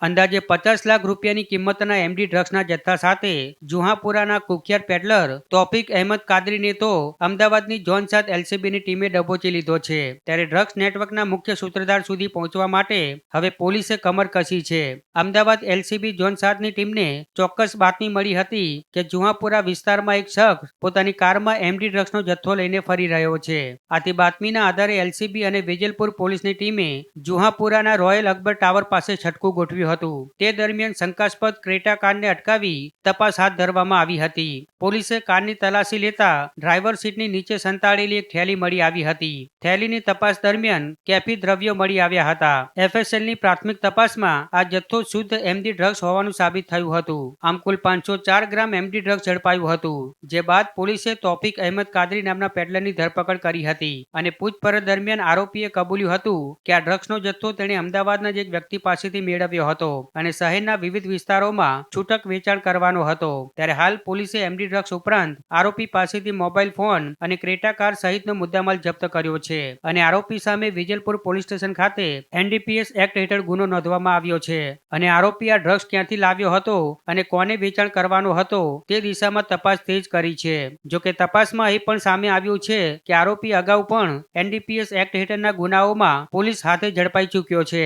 અંદાજે 50 લાખ રૂપિયાની કિંમતના એમડી ડ્રગ્સના જથ્થા સાથે જુહાપુરાના કુખ્યાત પેડલર તોફિક અહેમદ કાદરીને તો અમદાવાદની ઝોન 7 એલસીબીની ટીમે દબોચી લીધો છે। ત્યારે ડ્રગ્સ નેટવર્કના મુખ્ય સૂત્રધાર સુધી પહોંચવા માટે હવે પોલીસે કમર કસી છે। અમદાવાદ એલસીબી ઝોન 7ની ટીમને ચોક્કસ બાતમી મળી હતી કે જુહાપુરા વિસ્તારમાં એક શખ્સ પોતાની કારમાં એમડી ડ્રગ્સનો જથ્થો લઈને ફરી રહ્યો છે। આથી બાતમીના આધારે એલસીબી અને વેજલપુર પોલીસની ટીમે જુહાપુરાના રોયલ અકબર ટાવર પાસે છટકું ગોઠવ્યું હતું। તે દરમિયાન શંકાસ્પદ ક્રેટા કારને અટકાવી તપાસ હાથ ધરવામાં આવી હતી। પોલીસે કારની તલાશી લેતા ડ્રાઈવર સીટની નીચે સંતાડેલી એક થેલી મળી આવી હતી। થેલીની તપાસ દરમિયાન કેફી દ્રવ્યો મળી આવ્યા હતા। એફએસએલની પ્રાથમિક તપાસમાં આ જથ્થો શુદ્ધ એમડી ડ્રગ્સ હોવાનું સાબિત થયું હતું। આમ કુલ 504 ગ્રામ એમડી ડ્રગ્સ ઝડપાયું હતું। જે બાદ પોલીસે તોફિક અહેમદ કાદરી નામના પેડલરની ધરપકડ કરી હતી અને પૂછપરછ દરમિયાન આરોપીએ કબૂલ્યું હતું કે આ ડ્રગ્સનો જથ્થો તેણે અમદાવાદના જ એક વ્યક્તિ પાસેથી મેળવ્યો હતો અને શહેરના વિવિધ વિસ્તારોમાં છૂટક વેચાણ કરવાનો હતો। ત્યારે હાલ પોલીસે એમડી ડ્રગ્સ ઉપરાંત આરોપી પાસેથી મોબાઈલ ફોન અને ક્રેટા કાર સહિતનો મુદ્દામાલ જપ્ત કર્યો છે અને આરોપી સામે વિજલપુર પોલીસ સ્ટેશન ખાતે એનડીપીએસ એક્ટ હેઠળ ગુનો નોંધવામાં આવ્યો છે અને આરોપી આ ડ્રગ્સ ક્યાંથી લાવ્યો હતો અને કોને વેચાણ કરવાનો હતો તે દિશામાં તપાસ તેજ કરી છે। જોકે તપાસમાં એ પણ સામે આવ્યું છે કે આરોપી અગાઉ પણ એનડીપીએસ એક્ટ હેઠળના ગુનાઓમાં પોલીસ હાથે ઝડપાઈ ચૂક્યો છે।